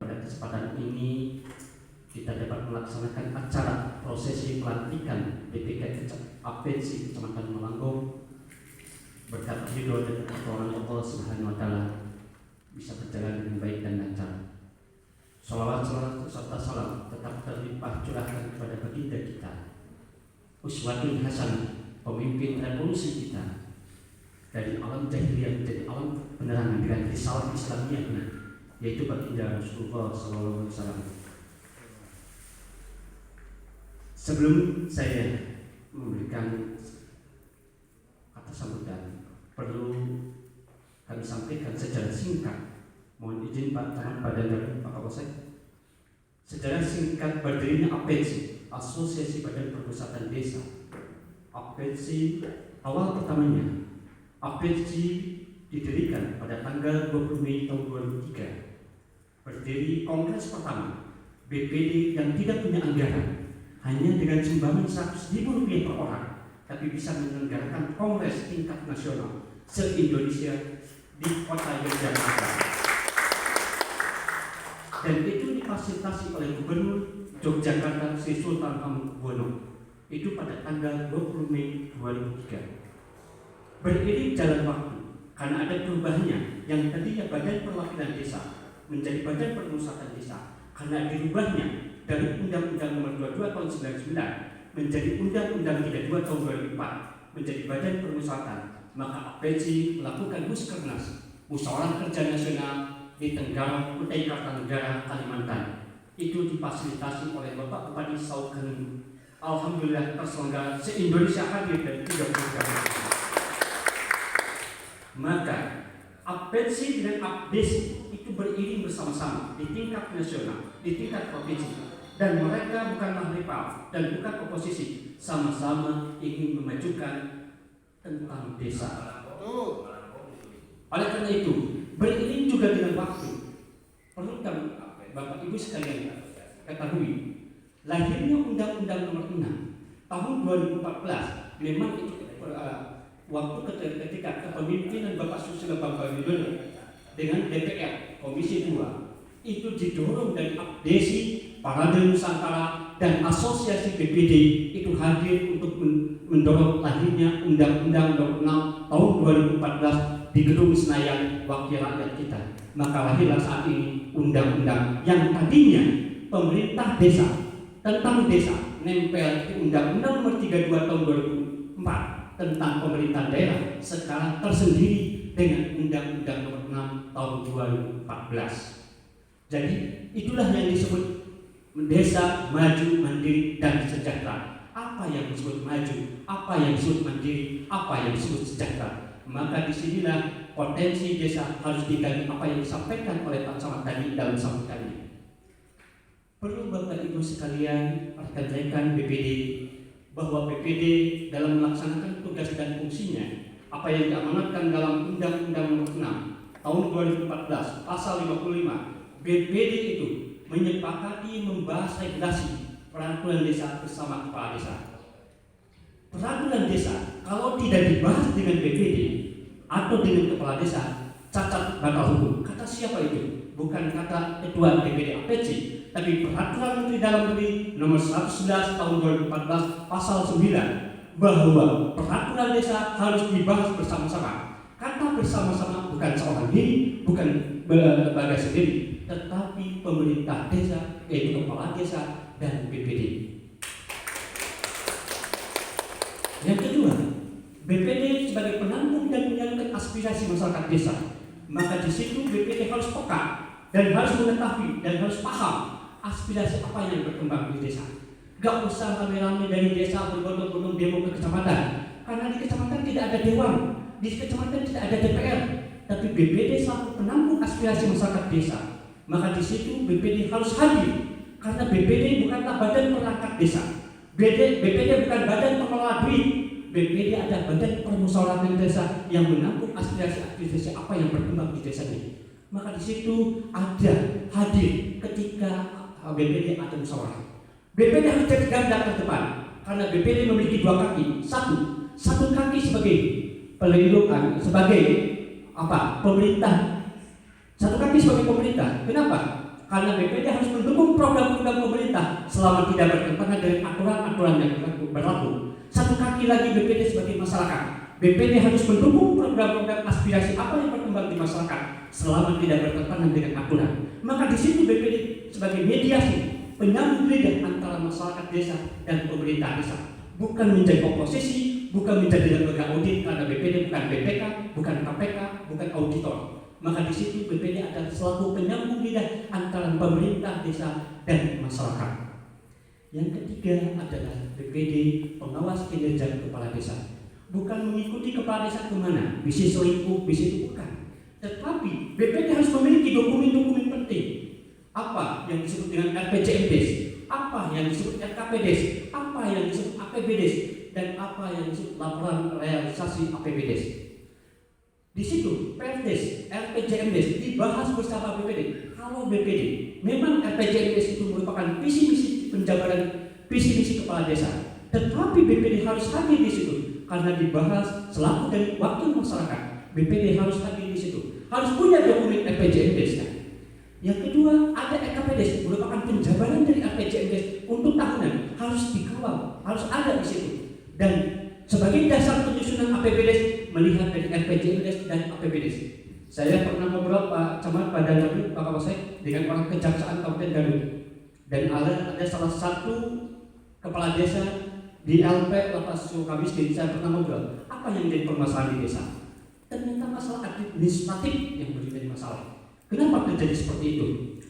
Pada kesempatan ini kita dapat melaksanakan acara prosesi pelantikan BPK APC Kecamatan Melanggung berkat ridho dan pertolongan Allah Subhanahu wa Ta'ala bisa berjalan dengan baik dan lancar. Salawat serta salam tetap terlimpah curahkan kepada baginda kita, uswatun hasanah, pemimpin revolusi kita dari alam jahiliyah menjadi alam penerangan dengan risalah Islamiyahnya, yaitu baginda Rasulullah SAW. Sebelum saya memberikan kata sambutan, perlu kami sampaikan secara singkat. Mohon izin Pak Tahan Badan dan Pak Kapolsek. Secara singkat berdirinya APC, Asosiasi Badan Perpusatan Desa. APC awal pertamanya, APC didirikan pada tanggal 20 Mei tahun 2003. Berdiri kongres pertama BPD yang tidak punya anggaran, hanya dengan sumbangan Rp100.000 per orang, tapi bisa menyelenggarakan kongres tingkat nasional se-Indonesia di kota Yogyakarta. Dan itu difasilitasi oleh Gubernur Yogyakarta Sri Sultan Hamengkubuwono. Itu pada tanggal 20 Mei 2003. Beriring jalan waktu, karena ada perubahannya yang tadinya Badan Perwakilan Desa menjadi Badan Permusatan Desa, karena dirubahnya dari Undang-Undang Nomor 22 Tahun 99 menjadi Undang-Undang 32 Tahun 2004 menjadi Badan Permusatan, maka APC melakukan muskernas, musyawarah kerja nasional di Tenggarong, Kutai Kartanegara, Kalimantan. Itu difasilitasi oleh Bapak Bupati Sauken. Alhamdulillah terselenggara se-Indonesia hadir dan 30 negara. Maka APC dengan APDES itu beriring bersama-sama di tingkat nasional, di tingkat provinsi, dan mereka bukanlah rival dan bukan oposisi, sama-sama ingin memajukan tentang desa. Oleh karena itu, beriring juga dengan waktu, perlu Bapak Ibu sekalian ketahui, lahirnya Undang-Undang Nomor 6 tahun 2014 memang itu waktu ketika kepemimpinan Bapak Susilo Bambang Yudhoyono dengan DPR Komisi 2 itu didorong dari APDESI, Parade Nusantara, dan Asosiasi BPD itu hadir untuk mendorong lahirnya Undang-Undang Nomor 6 tahun 2014 di Gedung Senayan Wakil Rakyat kita. Maka lahirlah saat ini undang-undang yang tadinya pemerintah desa tentang desa nempel di Undang-Undang Nomor 32 tahun 2004 tentang pemerintah daerah, sekarang tersendiri dengan Undang-Undang Nomor 6 tahun 2014. Jadi itulah yang disebut desa maju, mandiri, dan sejahtera. Apa yang disebut maju, apa yang disebut mandiri, apa yang disebut sejahtera. Maka disinilah potensi desa harus digali, apa yang disampaikan oleh Pak Camat tadi dalam sambutannya. Perlu Bapak Ibu sekalian rekan-rekan BPD bahwa BPD dalam melaksanakan tugas dan fungsinya apa yang diamanatkan dalam Undang-Undang Nomor 6 tahun 2014 pasal 55, BPD itu menyepakati membahas regulasi peraturan desa bersama kepala desa. Peraturan desa kalau tidak dibahas dengan BPD atau dengan kepala desa, cacat batal hukum. Kata siapa itu? Bukan kata Ketua DPD APC, tapi Peraturan Menteri Dalam Negeri Nomor 111 Tahun 2014 Pasal 9 bahwa peraturan desa harus dibahas bersama-sama. Kata bersama-sama bukan seorang diri, bukan lembaga sendiri, tetapi pemerintah desa, yaitu kepala desa dan BPD. Yang kedua, BPD sebagai penampung dan menyalurkan aspirasi masyarakat desa, maka di situ BPD harus peka dan harus mengetahui dan harus paham aspirasi apa yang berkembang di desa. Gak usah rame-rame dari desa berbondong-bondong demo ke kecamatan, karena di kecamatan tidak ada dewan, di kecamatan tidak ada DPR, tapi BPD selaku penampung aspirasi masyarakat desa. Maka di situ BPD harus hadir, karena BPD bukanlah badan perangkat desa. BPD bukan badan pengelola duit. BPD ada badan permusyawaratan desa yang menampung aspirasi apa yang berkembang di desa ini. Maka di situ ada hadir ketika BPD ada musyawarah. BPD harus jadi garda terdepan karena BPD memiliki dua kaki. Satu kaki sebagai pelindung, sebagai pemerintah. Satu kaki sebagai pemerintah. Kenapa? karena BPD harus mendukung program-program pemerintah selama tidak bertentangan dengan aturan-aturan yang berlaku. Satu kaki lagi BPD sebagai masyarakat, BPD harus mendukung program-program aspirasi apa yang berkembang di masyarakat selama tidak bertentangan dengan aturan. Maka di situ BPD sebagai mediasi, penyambung lidah antara masyarakat desa dan pemerintah desa. Bukan menjadi oposisi, bukan menjadi lembaga audit, karena BPD bukan BPK, bukan KPK, bukan auditor. Maka di situ BPD adalah selaku penyambung lidah antara pemerintah desa dan masyarakat. Yang ketiga adalah BPD pengawas kinerja kepala desa. Bukan mengikuti kepala desa kemana, bisa selingkuh, bisa itu bukan. Tetapi BPD harus memiliki dokumen-dokumen penting. Apa yang disebut dengan RPJMDes, apa yang disebut RKPDes, apa yang disebut APBDes, dan apa yang disebut laporan realisasi APBDes. Di situ Perdes, RPJMDes dibahas bersama BPD. Kalau BPD memang RPJMDes itu merupakan visi misi penjabaran visi misi kepala desa, tetapi BPD harus hadir di situ karena dibahas selaku dari wakil masyarakat. BPD harus hadir di situ, harus punya dokumen RPJMDes kan. Yang kedua ada RKPDes, merupakan penjabaran dari RPJMDes untuk tahunan, harus dikawal, harus ada di situ. Dan sebagai dasar penyusunan APBDes melihat dari RPJMDes dan APBDes. Saya pernah ngobrol Pak Camat pada Garut, Pak Kapolsek dengan orang Kejaksaan Kabupaten Garut, dan ada salah satu kepala desa di LP Lapas Sukamiskin. Saya pernah ngobrol apa yang menjadi permasalahan di desa. Ternyata masalah administratif yang menjadi masalah. Kenapa terjadi seperti itu?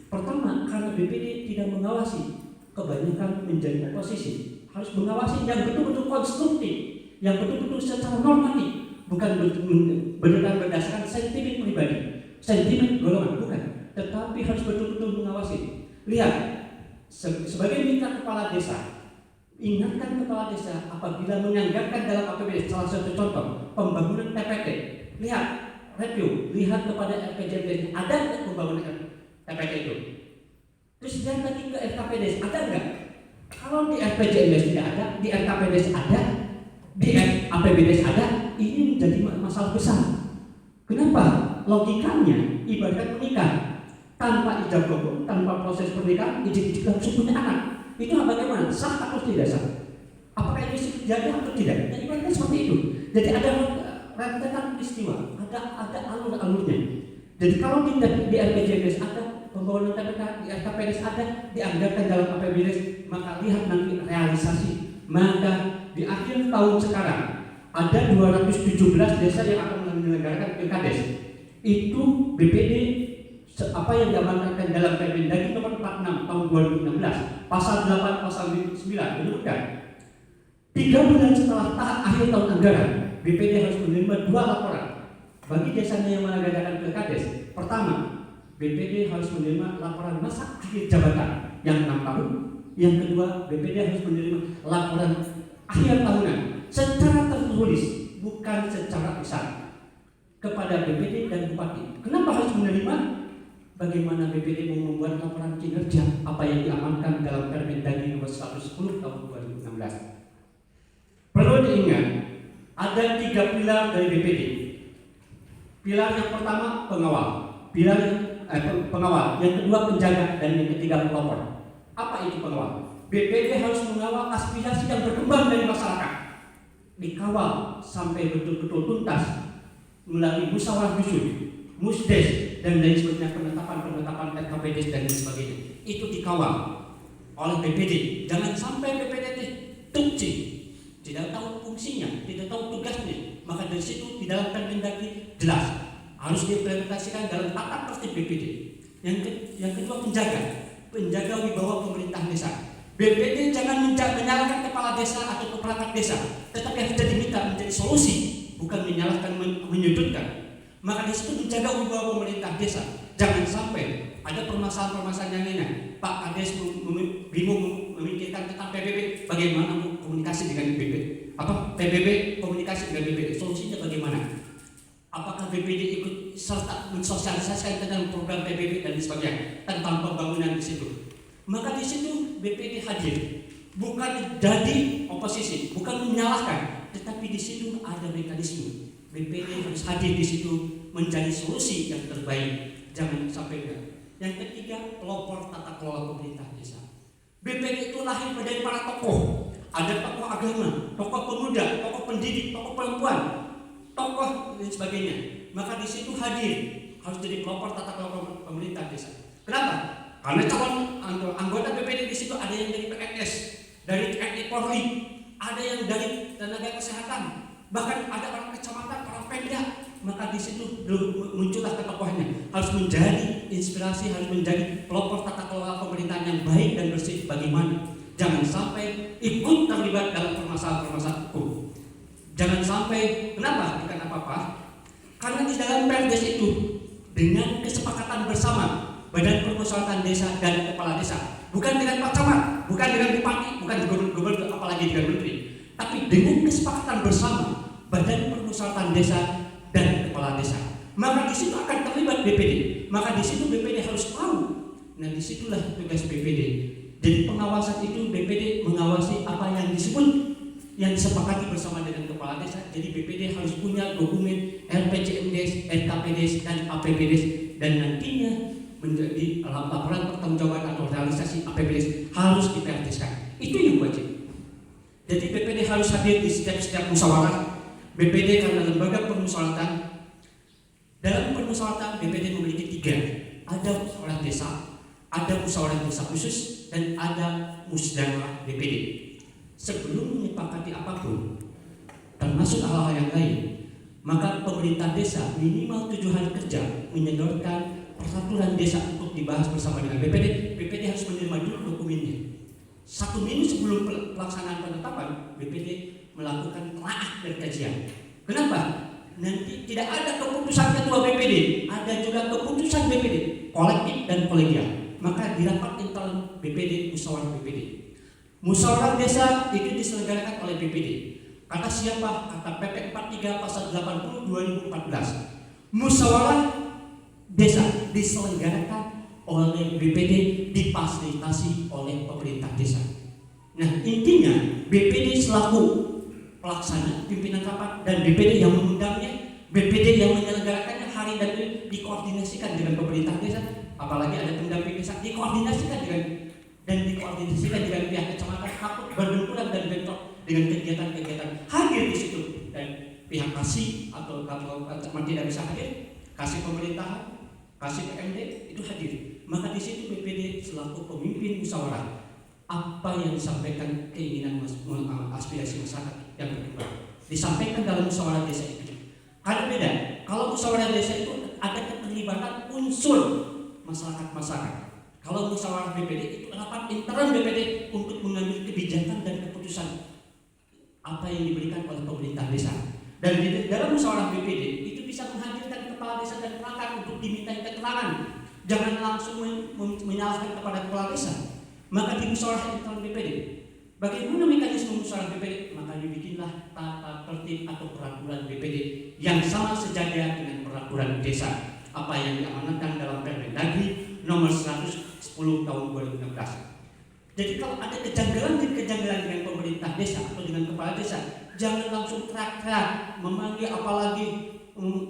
Pertama, karena BPD tidak mengawasi, kebanyakan menjadi oposisi. Harus mengawasi yang betul-betul konstruktif, yang betul-betul secara normatif, bukan benar berdasarkan sentimen pribadi, sentimen golongan, bukan. Tetapi harus betul-betul mengawasi. Lihat, sebagai mitra kepala desa, ingatkan kepala desa apabila menganggarkan dalam APBD, salah satu contoh pembangunan TPT. Lihat, review, lihat kepada RPJMDes, ada nggak pembangunan TPT itu? Terus lihat lagi ke RKPDes, ada nggak? Kalau di RPJMDes tidak ada, di RKPDes ada, di APBDes ada, ini menjadi masalah besar. Kenapa? Logikanya, ibarat menikah, tanpa ijab kabul, tanpa proses pernikahan, ijib langsung punya anak. Itu bagaimana? Sah atau tidak sah? Apakah itu sejadah atau tidak? Nah, ibaratnya seperti itu. Jadi ada rentetan peristiwa, ada alur-alurnya. Jadi kalau tidak di RPJMDes ada, pembangunan TPK di RKPDes ada, dianggarkan dalam APBDes, maka lihat nanti realisasi. Maka di akhir tahun sekarang ada 217 desa yang akan menyelenggarakan pilkades. Itu BPD apa yang diamanatkan dalam Permendagri nomor 46 tahun 2016 pasal 8 pasal 9 menyebutkan 3 bulan setelah akhir tahun anggaran BPD harus menerima 2 laporan bagi desanya yang menyelenggarakan pilkades. Pertama, BPD harus menerima laporan masa akhir jabatan yang 6 tahun. Yang kedua, BPD harus menerima laporan akhir tahunan secara tertulis, bukan secara lisan, kepada BPD dan Bupati. Kenapa harus menerima? Bagaimana BPD mau membuat laporan kinerja apa yang diamankan dalam Permendagri nomor 110 tahun 2016. Perlu diingat, ada 3 pilar dari BPD. Pilar yang pertama pengawal, pengawal, yang kedua penjaga, dan yang ketiga pelopor. Apa itu pengawal? BPD harus mengawal aspirasi yang berkembang dari masyarakat, dikawal sampai betul-betul tuntas melalui musyawarah dusun, musdes, dan lain sebagainya, penetapan RKPDes dan lain sebagainya. Itu dikawal oleh BPD. Jangan sampai BPD tunci, tidak tahu fungsinya, tidak tahu tugasnya. Maka dari situ di dalam Permendagri jelas harus diimplementasikan dalam tata tertib BPD. Yang kedua penjaga wibawa pemerintah desa. BPD jangan menyalahkan kepala desa atau perangkat desa, tetapi yang sudah diminta menjadi solusi, bukan menyalahkan, menyudutkan. Maka di situ menjaga wibawa pemerintah desa. Jangan sampai ada permasalahan-permasalahan yang lainnya. Pak Kades bingung memikirkan tentang PBB, bagaimana komunikasi dengan PBB komunikasi dengan BPD, solusinya bagaimana? Apakah BPD ikut serta mensosialisasikan tentang program PBB dan sebagainya tentang pembangunan di situ? Maka di situ BPD hadir, bukan jadi oposisi, bukan menyalahkan, tetapi di situ ada mekanisme. BPD harus hadir di situ menjadi solusi yang terbaik. Jangan sampai enggak. Yang ketiga, pelopor tata kelola pemerintah desa. BPD itu lahir dari para tokoh. Ada tokoh agama, tokoh pemuda, tokoh pendidik, tokoh perempuan, tokoh dan sebagainya. Maka di situ hadir harus jadi pelopor tata kelola pemerintah desa. Kenapa? Karena calon anggota BPD di situ ada yang dari PNS, dari TNI Polri, ada yang dari tenaga kesehatan, bahkan ada orang kecamatan, orang Pemda. Maka di situ muncullah ketokohannya. Harus menjadi inspirasi, harus menjadi pelopor tata kelola pemerintahan yang baik dan bersih. Bagaimana? Jangan sampai ikut terlibat dalam permasalahan hukum. Jangan sampai, kenapa? Bukan apa-apa. Karena di dalam Perdes itu dengan kesepakatan bersama Badan Permusyawaratan Desa dan Kepala Desa, bukan dengan Pak Camat, bukan dengan Bupati, bukan gubernur, apalagi dengan Menteri, tapi dengan kesepakatan bersama Badan Permusyawaratan Desa dan Kepala Desa. Maka di situ akan terlibat BPD. Maka di situ BPD harus tahu. Nah, disitulah tugas BPD. Jadi pengawasan itu BPD mengawasi apa yang disebut, yang disepakati bersama dengan Kepala Desa. Jadi BPD harus punya dokumen RPJMDes, RKPDes, dan APBDes, dan nantinya menjadi laporan pertanggungjawaban atau realisasi APBDes harus diperhatikan. Itu yang wajib. Jadi BPD harus hadir di setiap musyawarah. BPD karena lembaga permusyawaratan. Dalam permusyawaratan BPD memiliki 3. Ada musyawarah desa, ada musyawarah desa khusus, dan ada musyawarah BPD. Sebelum menyepakati apapun, termasuk hal-hal yang lain, maka pemerintah desa minimal 7 hari kerja menyodorkan peraturan desa untuk dibahas bersama dengan BPD. BPD harus menerima dulu dokumennya. 1 minggu sebelum pelaksanaan penetapan, BPD melakukan telaah dan kajian. Kenapa? Nanti tidak ada keputusan ketua BPD, ada juga keputusan BPD, kolektif dan kolegial. Maka di rapat internal BPD, musyawarah BPD. Musyawarah desa itu diselenggarakan oleh BPD. Kata siapa? Kata PP 43 pasal 80 2014. Musyawarah desa diselenggarakan oleh BPD, difasilitasi oleh pemerintah desa. Nah, intinya BPD selaku pelaksana pimpinan rapat dan BPD yang mengundangnya, BPD yang menyelenggarakannya hari dan dikoordinasikan dengan pemerintah desa, apalagi ada pendamping desa, dikoordinasikan dengan pihak kecamatan, takut berbenturan dan bentrok dengan kegiatan-kegiatan. Hadir di situ dan pihak kasih atau kalau tidak bisa hadir, kasih pemerintahan, kasih PMD itu hadir. Maka di situ BPD selaku pemimpin musyawarah, apa yang disampaikan keinginan aspirasi masyarakat yang berkembang disampaikan dalam musyawarah desa itu. Karena beda, kalau musyawarah desa itu ada keterlibatan unsur masyarakat. Kalau musyawarah BPD itu rapat internal BPD untuk mengambil kebijakan dan keputusan apa yang diberikan oleh pemerintah desa. Dan di dalam musyawarah BPD itu bisa menghadirkan kepala desa dan perangkat untuk diminta keterangan. Jangan langsung menyalahkan kepada kepala desa. Maka di musyawarah internal BPD, bagaimana mekanisme musyawarah BPD? Maka dibikinlah tata tertib atau peraturan BPD yang sama sejajar dengan peraturan desa. Apa yang diamanatkan dalam Permendagri nomor 110 tahun 2016. Jadi kalau ada kejanggalan dengan pemerintah desa atau dengan kepala desa, jangan langsung teriak-teriak, memanggil, apalagi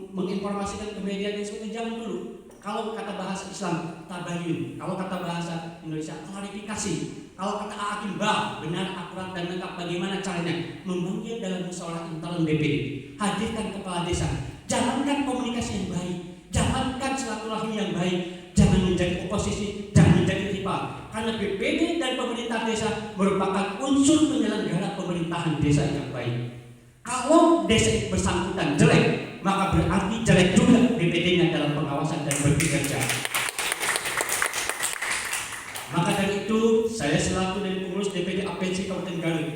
menginformasikan ke media dan sebagainya. Jangan dulu. Kalau kata bahasa Islam, tabayun. Kalau kata bahasa Indonesia, klarifikasi. Kalau kata Hakim Bah, benar, akurat dan lengkap. Bagaimana caranya? Memanggil dalam musyawarah internal BPD. Hadirkan kepala desa. Jalankan komunikasi yang baik. Jalankan silaturahmi yang baik. Jangan menjadi oposisi, jangan menjadi rival. Karena BPD dan pemerintah desa merupakan unsur penyelenggara pemerintahan desa yang baik. Kalau desa bersangkutan jelek, maka berarti jelek juga BPD-nya dalam pengawasan dan bekerja. Maka dari itu, saya selaku dari pengurus DPD APC Kabupaten Garut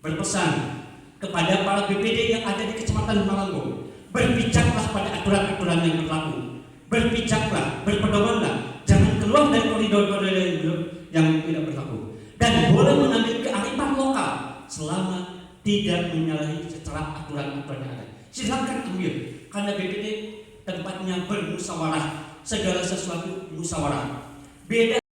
berpesan kepada para BPD yang ada di Kecamatan Malanggo, berpijaklah pada aturan-aturan yang berlaku. Berpijaklah, berpedomanlah, jangan keluar dari koridor-koridor yang tidak berlaku. Dan boleh mengambil kearifan lokal selama tidak menyalahi secara aturan-aturan yang ada. Silakan ambil, karena BPD tempatnya bermusyawarah, segala sesuatu musyawarah. Beda